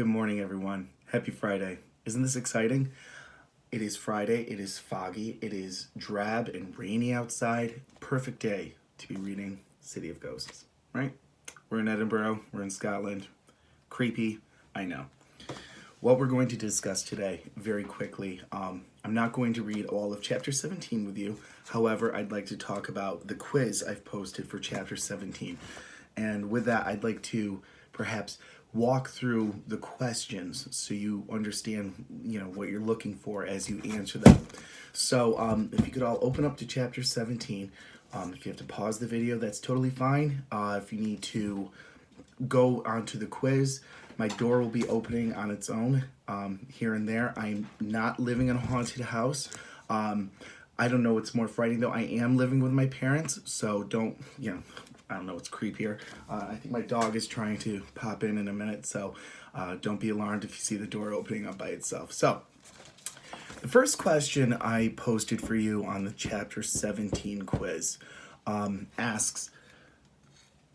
Good morning, everyone. Happy Friday. Isn't this exciting? It is Friday, it is foggy, it is drab and rainy outside. Perfect day to be reading City of Ghosts, right? We're in Edinburgh, we're in Scotland. Creepy, I know. What we're going to discuss today, very quickly, I'm not going to read all of Chapter 17 with you. However, I'd like to talk about the quiz I've posted for Chapter 17. And with that, I'd like to perhaps walk through the questions so you understand, what you're looking for as you answer them. So if you could all open up to Chapter 17. If you have to pause the video, that's totally fine. If you need to go onto the quiz, my door will be opening on its own here and there. I'm not living in a haunted house. I don't know what's more frightening, though. I am living with my parents, so don't, I don't know what's creepier. I think my dog is trying to pop in a minute, so don't be alarmed if you see the door opening up by itself. So, the first question I posted for you on the Chapter 17 quiz asks,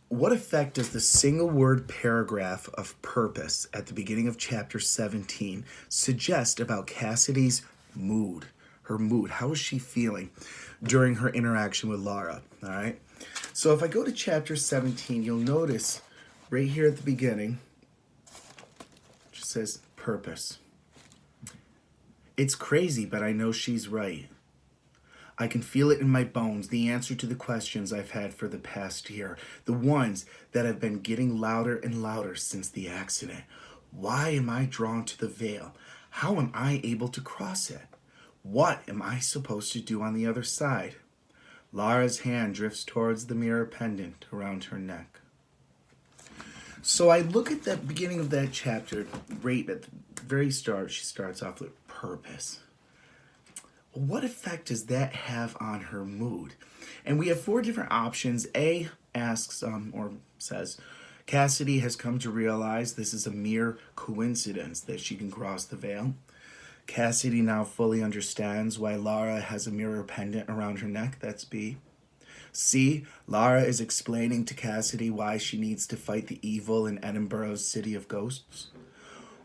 what effect does the single word paragraph of purpose at the beginning of Chapter 17 suggest about Cassidy's mood? Her mood. How is she feeling during her interaction with Lara? All right. So if I go to Chapter 17, you'll notice right here at the beginning, it says purpose. It's crazy, but I know she's right. I can feel it in my bones, the answer to the questions I've had for the past year, the ones that have been getting louder and louder since the accident. Why am I drawn to the veil? How am I able to cross it? What am I supposed to do on the other side? Lara's hand drifts towards the mirror pendant around her neck. So I look at the beginning of that chapter, right at the very start, she starts off with purpose. What effect does that have on her mood? And we have four different options. A asks, or says, Cassidy has come to realize this is a mere coincidence that she can cross the veil. Cassidy now fully understands why Lara has a mirror pendant around her neck. That's B. C. Lara is explaining to Cassidy why she needs to fight the evil in Edinburgh's City of Ghosts.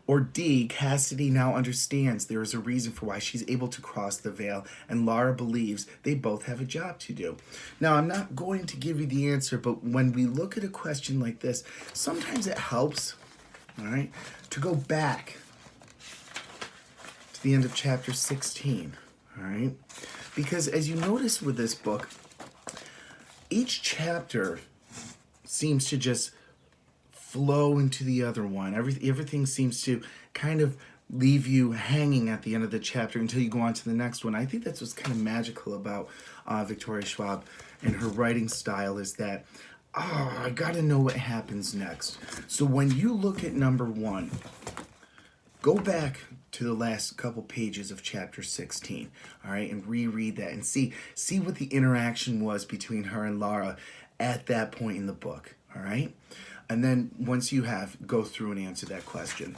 Or D. Cassidy now understands there is a reason for why she's able to cross the veil, and Lara believes they both have a job to do. Now, I'm not going to give you the answer, but when we look at a question like this, sometimes it helps, all right, to go back the end of Chapter 16, all right? Because as you notice with this book, each chapter seems to just flow into the other one. Everything seems to kind of leave you hanging at the end of the chapter until you go on to the next one. I think that's what's kind of magical about Victoria Schwab and her writing style is that, I gotta know what happens next. So when you look at number 1, go back to the last couple pages of Chapter 16, all right, and reread that and see what the interaction was between her and Lara at that point in the book, all right? And then once you have, go through and answer that question.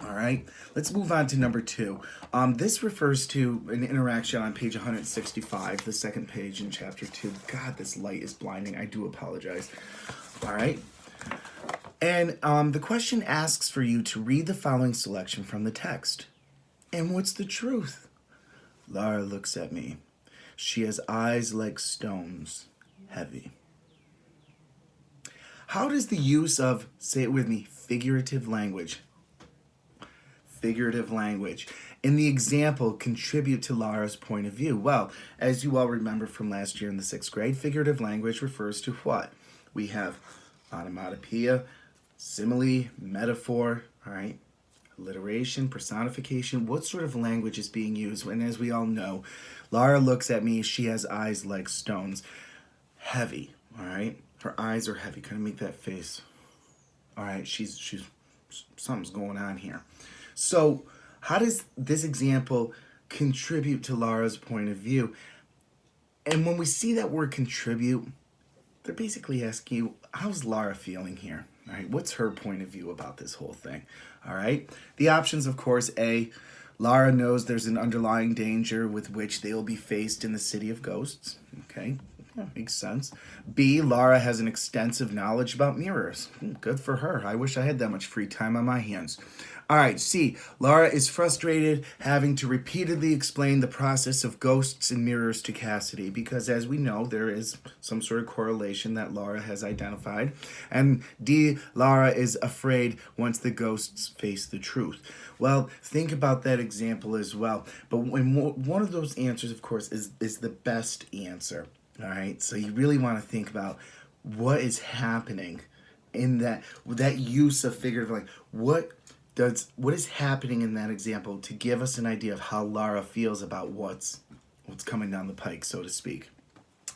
All right, let's move on to number 2. This refers to an interaction on page 165, the second page in Chapter 2. God, this light is blinding. I do apologize. All right. And the question asks for you to read the following selection from the text. And what's the truth? Lara looks at me. She has eyes like stones, heavy. How does the use of, say it with me, figurative language in the example contribute to Lara's point of view? Well, as you all remember from last year in the 6th grade, figurative language refers to what? We have onomatopoeia, simile, metaphor, all right, alliteration, personification. What sort of language is being used? And as we all know, Lara looks at me, she has eyes like stones. Heavy, all right? Her eyes are heavy. Kind of make that face. All right, she's something's going on here. So how does this example contribute to Lara's point of view? And when we see that word contribute, they're basically asking you, how's Lara feeling here? All right, what's her point of view about this whole thing? All right, the options, of course, A, Lara knows there's an underlying danger with which they will be faced in the City of Ghosts. Okay, Yeah, makes sense. B, Laura has an extensive knowledge about mirrors. Good for her. I wish I had that much free time on my hands. All right, C, Laura is frustrated having to repeatedly explain the process of ghosts and mirrors to Cassidy because, as we know, there is some sort of correlation that Laura has identified. And D, Laura is afraid once the ghosts face the truth. Well, think about that example as well. But when one of those answers, of course, is the best answer. All right, so you really want to think about what is happening in that use of figurative, like what is happening in that example to give us an idea of how Laura feels about what's coming down the pike, so to speak.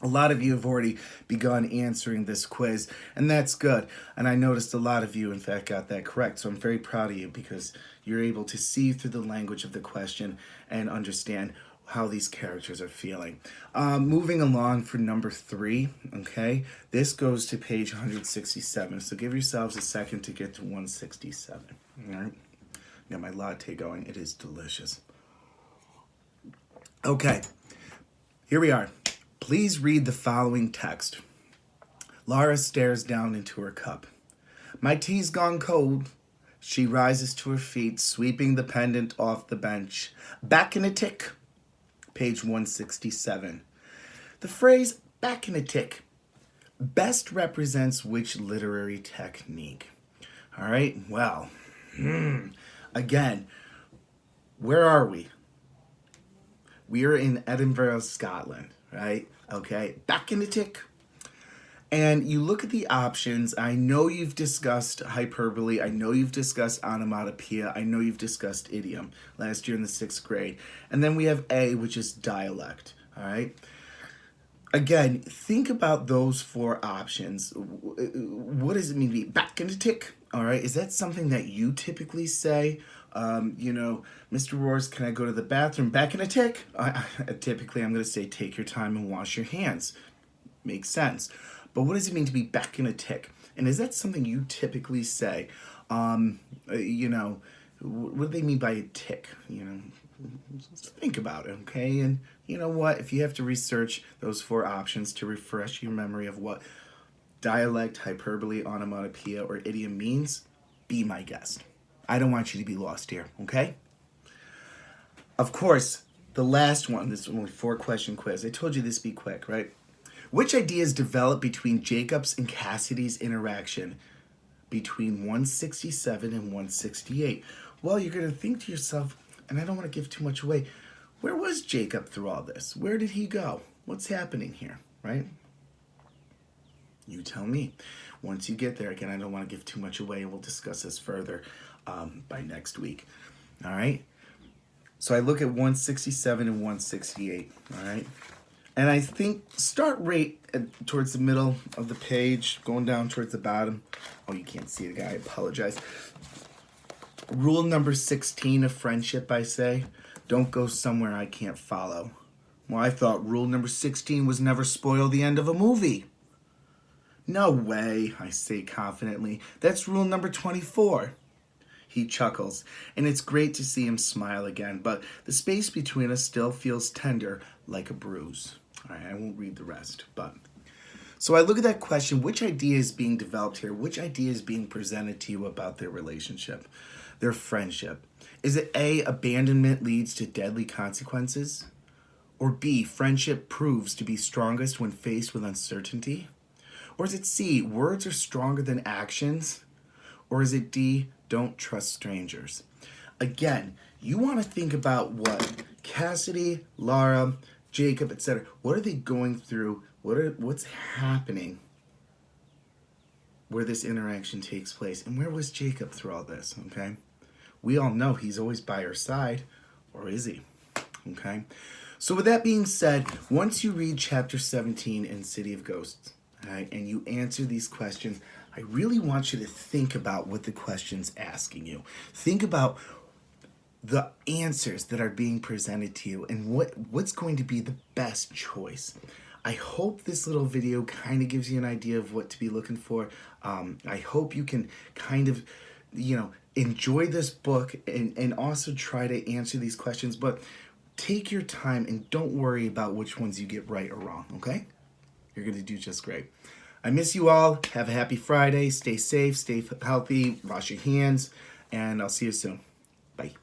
A lot of you have already begun answering this quiz, and that's good. And I noticed a lot of you, in fact, got that correct. So I'm very proud of you because you're able to see through the language of the question and understand how these characters are feeling. Moving along for number 3, okay? This goes to page 167. So give yourselves a second to get to 167. All right? Got my latte going. It is delicious. Okay. Here we are. Please read the following text. Laura stares down into her cup. My tea's gone cold. She rises to her feet, sweeping the pendant off the bench. Back in a tick. Page 167. The phrase back in a tick best represents which literary technique? All right, well, again, where are we? We are in Edinburgh, Scotland, right? Okay, back in a tick. And you look at the options. I know you've discussed hyperbole. I know you've discussed onomatopoeia. I know you've discussed idiom last year in the 6th grade. And then we have A, which is dialect, all right? Again, think about those 4 options. What does it mean to be back in a tick? All right, is that something that you typically say? Mr. Roars, can I go to the bathroom? Back in a tick? Typically, I'm going to say take your time and wash your hands. Makes sense. But what does it mean to be back in a tick? And is that something you typically say? What do they mean by a tick? Just think about it, okay? And you know what? If you have to research those 4 options to refresh your memory of what dialect, hyperbole, onomatopoeia, or idiom means, be my guest. I don't want you to be lost here, okay? Of course, the last one, this is only 4-question quiz. I told you this be quick, right? Which ideas developed between Jacob's and Cassidy's interaction between 167 and 168? Well, you're going to think to yourself, and I don't want to give too much away, where was Jacob through all this? Where did he go? What's happening here, right? You tell me. Once you get there, again, I don't want to give too much away, and we'll discuss this further by next week. All right? So I look at 167 and 168, all right? And I think start right towards the middle of the page, going down towards the bottom. Oh, you can't see the guy. I apologize. Rule number 16 of friendship, I say, don't go somewhere I can't follow. Well, I thought rule number 16 was never spoil the end of a movie. No way, I say confidently. That's rule number 24. He chuckles, and it's great to see him smile again, but the space between us still feels tender, like a bruise. All right, I won't read the rest, but... So I look at that question, which idea is being developed here? Which idea is being presented to you about their relationship, their friendship? Is it A, abandonment leads to deadly consequences? Or B, friendship proves to be strongest when faced with uncertainty? Or is it C, words are stronger than actions? Or is it D, don't trust strangers? Again, you want to think about what Cassidy, Laura, Jacob, etc. What are they going through? What's happening where this interaction takes place? And where was Jacob through all this, okay? We all know he's always by her side, or is he? Okay? So with that being said, once you read chapter 17 in City of Ghosts, all right, and you answer these questions, I really want you to think about what the question's asking you. Think about the answers that are being presented to you and what's going to be the best choice. I hope this little video kind of gives you an idea of what to be looking for. I hope you can kind of, enjoy this book and also try to answer these questions, but take your time and don't worry about which ones you get right or wrong, okay? You're going to do just great. I miss you all. Have a happy Friday. Stay safe, stay healthy, wash your hands, and I'll see you soon. Bye.